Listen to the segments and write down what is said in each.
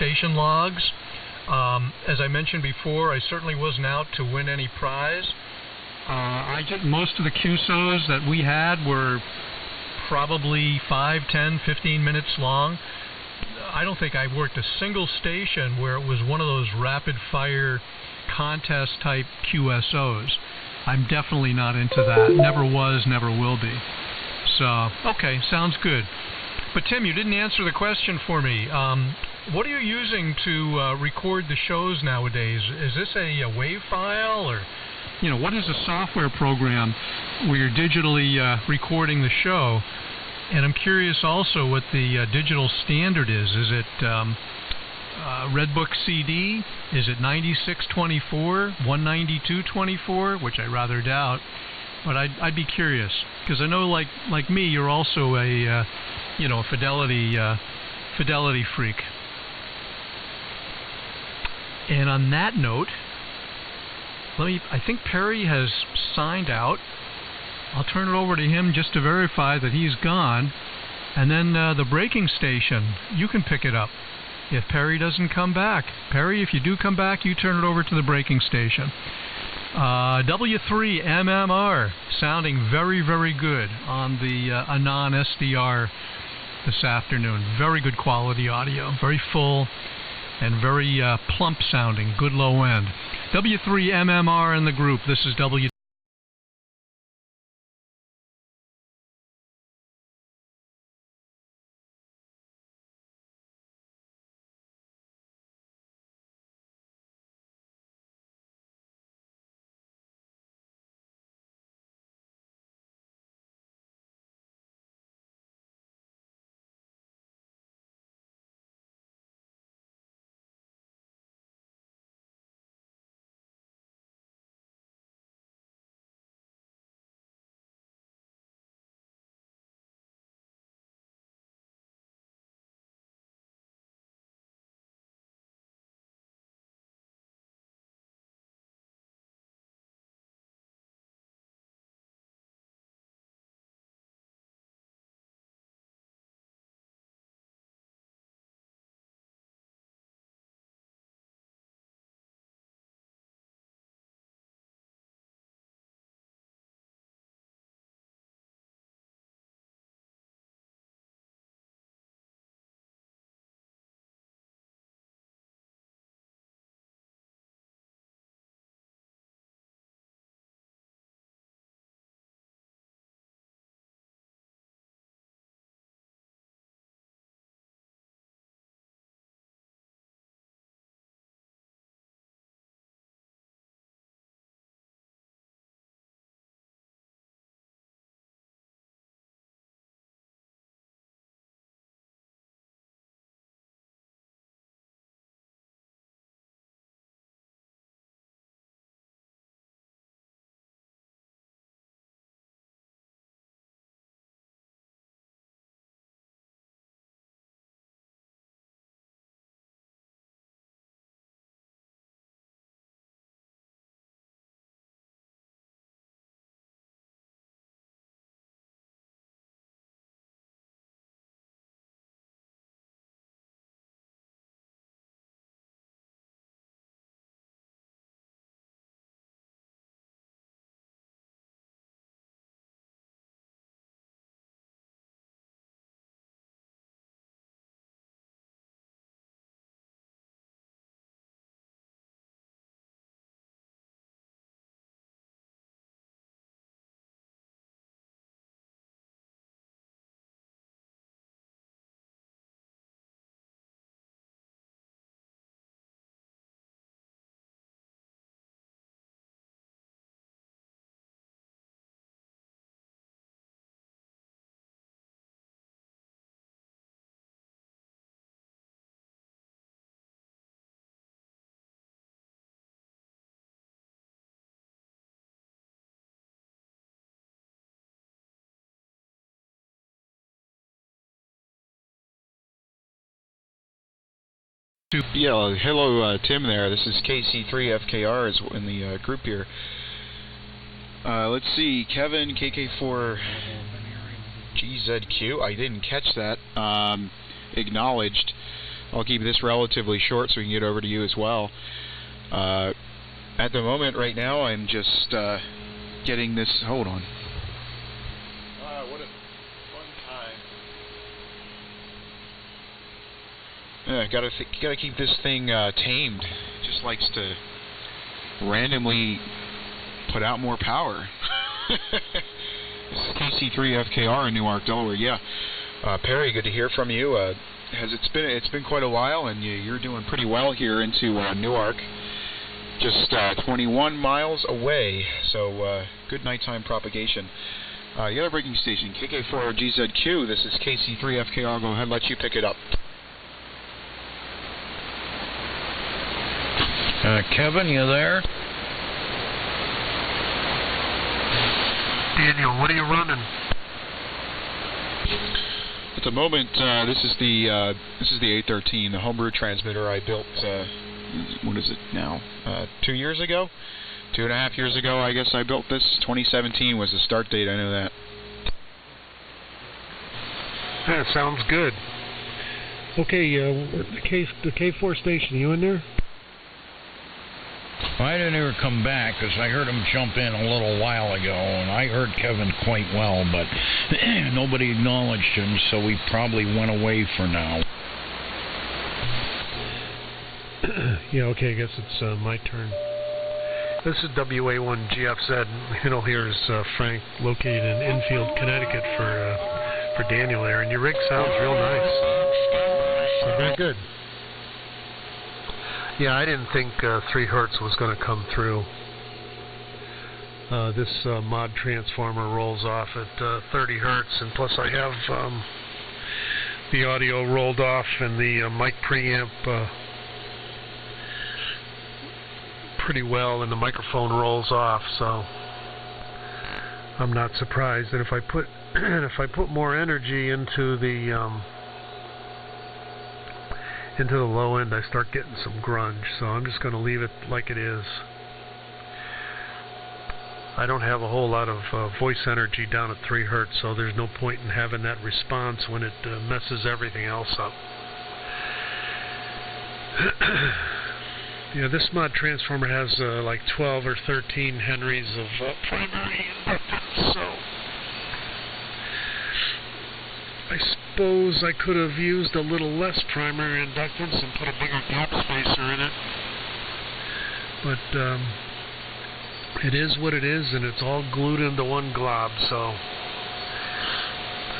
station logs. As I mentioned before, I certainly wasn't out to win any prize. Most of the QSOs that we had were probably 5, 10, 15 minutes long. I don't think I worked a single station where it was one of those rapid-fire contest-type QSOs. I'm definitely not into that. Never was, never will be. So, okay, sounds good. But Tim, you didn't answer the question for me. What are you using to record the shows nowadays? Is this a WAV file, or what is a software program where you're digitally recording the show? And I'm curious also what the digital standard is. Is it Redbook CD? Is it 9624, 19224, which I rather doubt. But I'd be curious, because I know, like me, you're also a fidelity freak. And on that note, I think Perry has signed out. I'll turn it over to him just to verify that he's gone. And then the breaking station, you can pick it up if Perry doesn't come back. Perry, if you do come back, you turn it over to the breaking station. W3MMR, sounding very, very good on the Anon SDR this afternoon. Very good quality audio, very full and very plump sounding, good low end. W3MMR in the group. This is W. Yeah, hello Tim there. This is KC3FKR is in the group here. Let's see, Kevin, KK4GZQ, I didn't catch that, acknowledged. I'll keep this relatively short so we can get over to you as well. At the moment, right now, I'm just getting this. Hold on. What a fun time! Yeah, gotta keep this thing tamed. It just likes to randomly put out more power. This is KC3FKR in Newark, Delaware. Yeah, Perry, good to hear from you. It's been quite a while, and you're doing pretty well here into Newark. Just 21 miles away, so good nighttime propagation. The other breaking station, KK4GZQ. This is KC3FKR. Go ahead, let you pick it up. Kevin, you there? Daniel, what are you running? At the moment, this is the 813, the homebrew transmitter I built. What is it now? 2 years ago, 2.5 years ago, I guess I built this. 2017 was the start date. I know that. That sounds good. Okay, the K4 station, you in there? I didn't ever come back because I heard him jump in a little while ago, and I heard Kevin quite well, but nobody acknowledged him, so he probably went away for now. Yeah, okay, I guess it's my turn. This is WA1GFZ. Middle here is Frank, located in Enfield, Connecticut for Daniel there, and your rig sounds real nice. So very good. Yeah, I didn't think 3 Hertz was going to come through. This mod transformer rolls off at 30 Hertz, and plus I have the audio rolled off and the mic preamp pretty well, and the microphone rolls off, so I'm not surprised. And if I put more energy into the low end, I start getting some grunge, so I'm just going to leave it like it is. I don't have a whole lot of voice energy down at 3 Hertz, so there's no point in having that response when it messes everything else up. Yeah, this mod transformer has like 12 or 13 Henrys of primary inductance, so I suppose I could have used a little less primary inductance and put a bigger gap spacer in it. But it is what it is, and it's all glued into one glob, so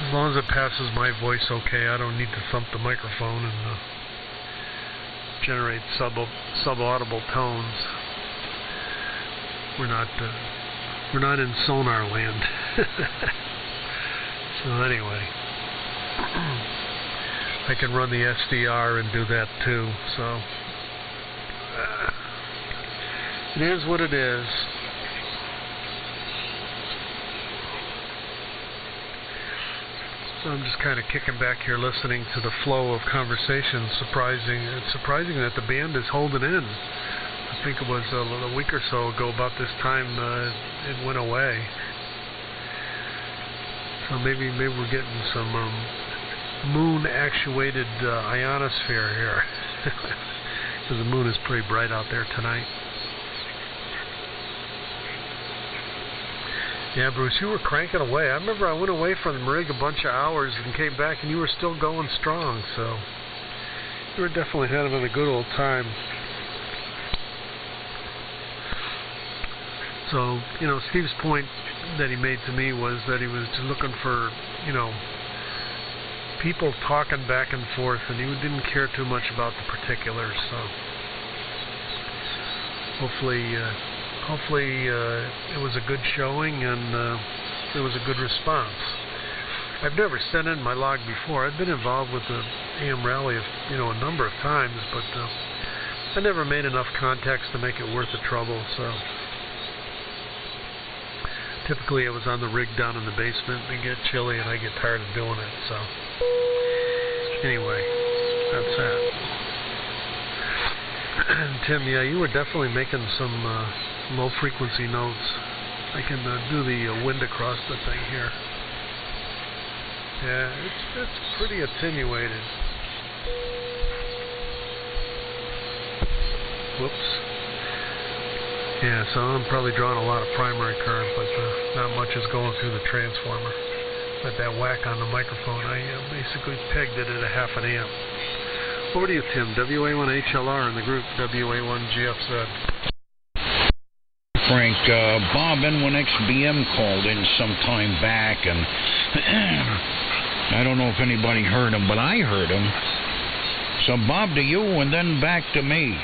as long as it passes my voice okay, I don't need to thump the microphone and generate sub-audible tones. We're not in sonar land. So anyway, I can run the SDR and do that too, so it is what it is. So I'm just kind of kicking back here listening to the flow of conversation. It's surprising that the band is holding in. I think it was a week or so ago, about this time, it went away. So maybe we're getting some moon-actuated ionosphere here. Because the moon is pretty bright out there tonight. Yeah, Bruce, you were cranking away. I remember I went away from the rig a bunch of hours and came back, and you were still going strong. So you were definitely having a good old time. So, you know, Steve's point that he made to me was that he was just looking for, you know, people talking back and forth, and he didn't care too much about the particulars. So hopefully it was a good showing, and it was a good response. I've never sent in my log before. I've been involved with the AM rally, a number of times, but I never made enough contacts to make it worth the trouble. So typically I was on the rig down in the basement, and it get chilly, and I get tired of doing it. So anyway, that's that. And Tim, yeah, you were definitely making some low frequency notes. I can do the wind across the thing here. Yeah, it's pretty attenuated. Whoops. Yeah, so I'm probably drawing a lot of primary current, but not much is going through the transformer. But that whack on the microphone, I basically pegged it at a half an amp. Over to you, Tim. WA1HLR in the group WA1GFZ. Frank, Bob N1XBM called in some time back, and I don't know if anybody heard him, but I heard him. So Bob to you, and then back to me.